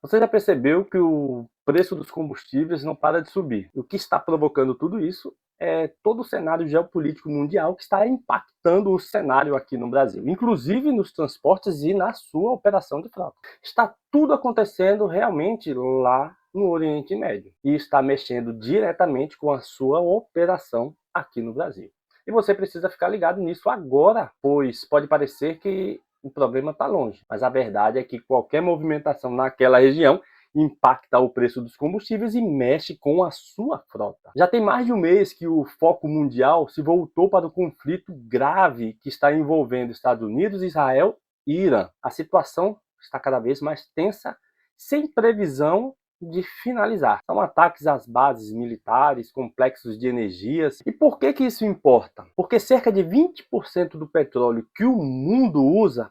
Você já percebeu que o preço dos combustíveis não para de subir? O que está provocando tudo isso é todo o cenário geopolítico mundial que está impactando o cenário aqui no Brasil, inclusive nos transportes e na sua operação de frota. Está tudo acontecendo realmente lá no Oriente Médio e está mexendo diretamente com a sua operação aqui no Brasil. E você precisa ficar ligado nisso agora, pois pode parecer que o problema está longe, mas a verdade é que qualquer movimentação naquela região impacta o preço dos combustíveis e mexe com a sua frota. Já tem mais de um mês que o foco mundial se voltou para o conflito grave que está envolvendo Estados Unidos, Israel e Irã. A situação está cada vez mais tensa, sem previsão de finalizar. São ataques às bases militares, complexos de energias. E por que isso importa? Porque cerca de 20% do petróleo que o mundo usa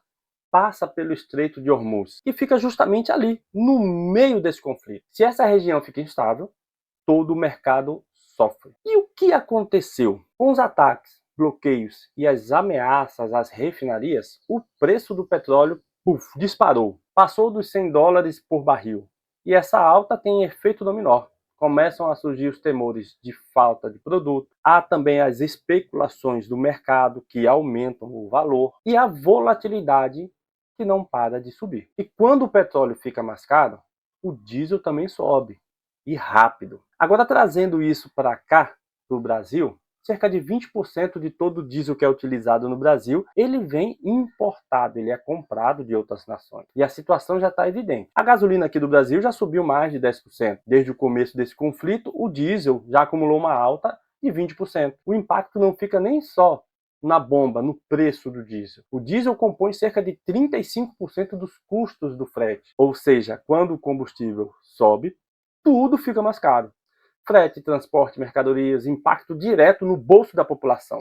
passa pelo Estreito de Hormuz, que fica justamente ali, no meio desse conflito. Se essa região fica instável, todo o mercado sofre. E o que aconteceu? Com os ataques, bloqueios e as ameaças às refinarias, o preço do petróleo disparou. Passou dos $100 por barril. E essa alta tem efeito dominó. Começam a surgir os temores de falta de produto, há também as especulações do mercado que aumentam o valor e a volatilidade que não para de subir. E quando o petróleo fica mais caro, o diesel também sobe, e rápido. Agora, trazendo isso para cá, para o Brasil, cerca de 20% de todo o diesel que é utilizado no Brasil, ele vem importado, ele é comprado de outras nações. E a situação já está evidente. A gasolina aqui do Brasil já subiu mais de 10%. Desde o começo desse conflito, o diesel já acumulou uma alta de 20%. O impacto não fica nem só na bomba, no preço do diesel. O diesel compõe cerca de 35% dos custos do frete. Ou seja, quando o combustível sobe, tudo fica mais caro. Frete, transporte, mercadorias, impacto direto no bolso da população.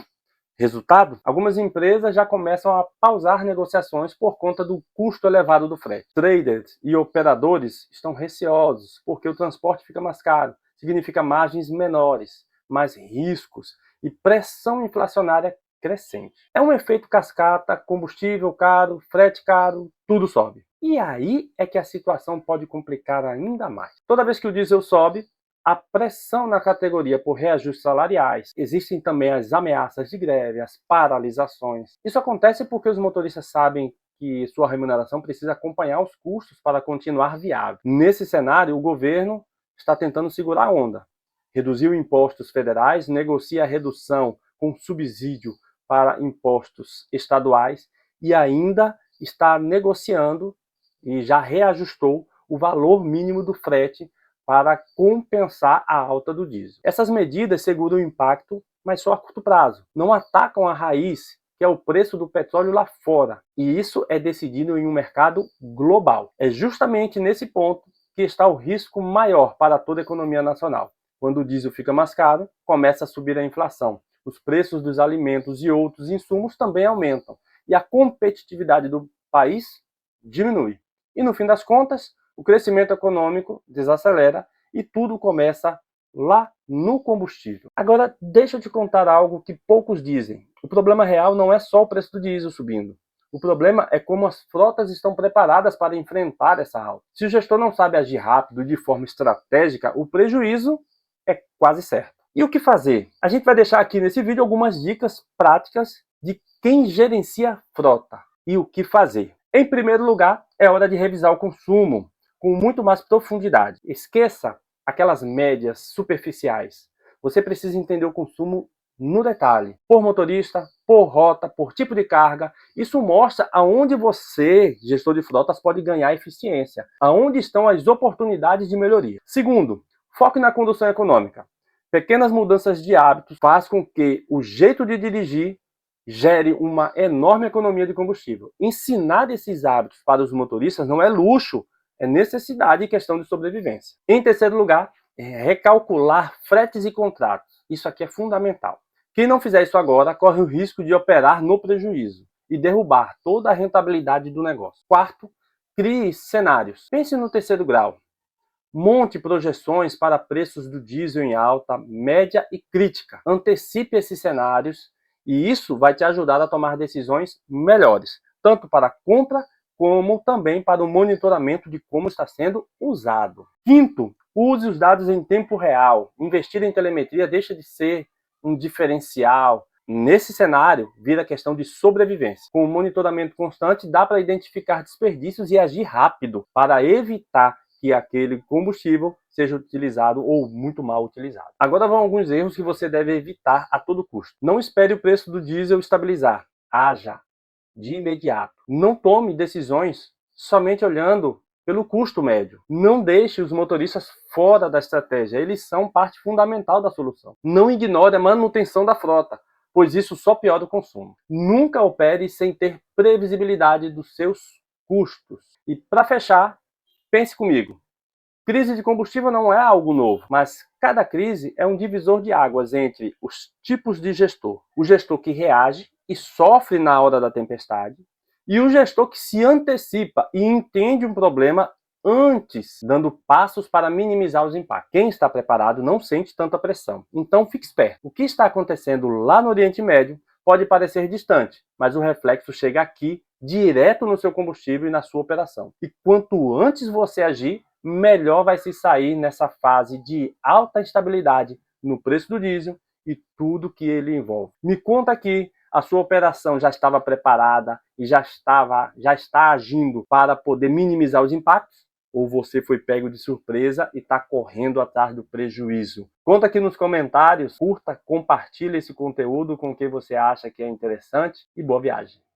Resultado? Algumas empresas já começam a pausar negociações por conta do custo elevado do frete. Traders e operadores estão receosos porque o transporte fica mais caro, significa margens menores, mais riscos e pressão inflacionária crescente. É um efeito cascata, combustível caro, frete caro, tudo sobe. E aí é que a situação pode complicar ainda mais. Toda vez que o diesel sobe, a pressão na categoria por reajustes salariais, existem também as ameaças de greve, as paralisações. Isso acontece porque os motoristas sabem que sua remuneração precisa acompanhar os custos para continuar viável. Nesse cenário, o governo está tentando segurar a onda. Reduziu impostos federais, negocia a redução com subsídio para impostos estaduais e ainda está negociando e já reajustou o valor mínimo do frete para compensar a alta do diesel. Essas medidas seguram o impacto, mas só a curto prazo. Não atacam a raiz, que é o preço do petróleo lá fora. E isso é decidido em um mercado global. É justamente nesse ponto que está o risco maior para toda a economia nacional. Quando o diesel fica mais caro, começa a subir a inflação. Os preços dos alimentos e outros insumos também aumentam. E a competitividade do país diminui. E no fim das contas, o crescimento econômico desacelera e tudo começa lá no combustível. Agora, deixa eu te contar algo que poucos dizem. O problema real não é só o preço do diesel subindo. O problema é como as frotas estão preparadas para enfrentar essa alta. Se o gestor não sabe agir rápido e de forma estratégica, o prejuízo é quase certo. E o que fazer? A gente vai deixar aqui nesse vídeo algumas dicas práticas de quem gerencia frota e o que fazer. Em primeiro lugar, é hora de revisar o consumo com muito mais profundidade. Esqueça aquelas médias superficiais. Você precisa entender o consumo no detalhe, por motorista, por rota, por tipo de carga. Isso mostra aonde você, gestor de frotas, pode ganhar eficiência, aonde estão as oportunidades de melhoria. Segundo, foque na condução econômica. Pequenas mudanças de hábitos fazem com que o jeito de dirigir gere uma enorme economia de combustível. Ensinar esses hábitos para os motoristas não é luxo, é necessidade e questão de sobrevivência. Em terceiro lugar, recalcular fretes e contratos. Isso aqui é fundamental. Quem não fizer isso agora corre o risco de operar no prejuízo e derrubar toda a rentabilidade do negócio. Quarto, crie cenários. Pense no terceiro grau. Monte projeções para preços do diesel em alta, média e crítica. Antecipe esses cenários e isso vai te ajudar a tomar decisões melhores, tanto para compra como também para o monitoramento de como está sendo usado. Quinto, use os dados em tempo real. Investir em telemetria deixa de ser um diferencial. Nesse cenário, vira questão de sobrevivência. Com o monitoramento constante, dá para identificar desperdícios e agir rápido para evitar que aquele combustível seja utilizado ou muito mal utilizado. Agora vão alguns erros que você deve evitar a todo custo. Não espere o preço do diesel estabilizar. Haja de imediato. Não tome decisões somente olhando pelo custo médio. Não deixe os motoristas fora da estratégia. Eles são parte fundamental da solução. Não ignore a manutenção da frota, pois isso só piora o consumo. Nunca opere sem ter previsibilidade dos seus custos. E para fechar, pense comigo. Crise de combustível não é algo novo, mas cada crise é um divisor de águas entre os tipos de gestor. O gestor que reage e sofre na hora da tempestade, e o gestor que se antecipa e entende um problema antes, dando passos para minimizar os impactos. Quem está preparado não sente tanta pressão. Então fique esperto. O que está acontecendo lá no Oriente Médio pode parecer distante, mas o reflexo chega aqui, direto no seu combustível e na sua operação. E quanto antes você agir, melhor vai se sair nessa fase de alta instabilidade no preço do diesel e tudo que ele envolve. Me conta aqui, a sua operação já estava preparada e já está agindo para poder minimizar os impactos? Ou você foi pego de surpresa e está correndo atrás do prejuízo? Conta aqui nos comentários, curta, compartilhe esse conteúdo com quem você acha que é interessante e boa viagem.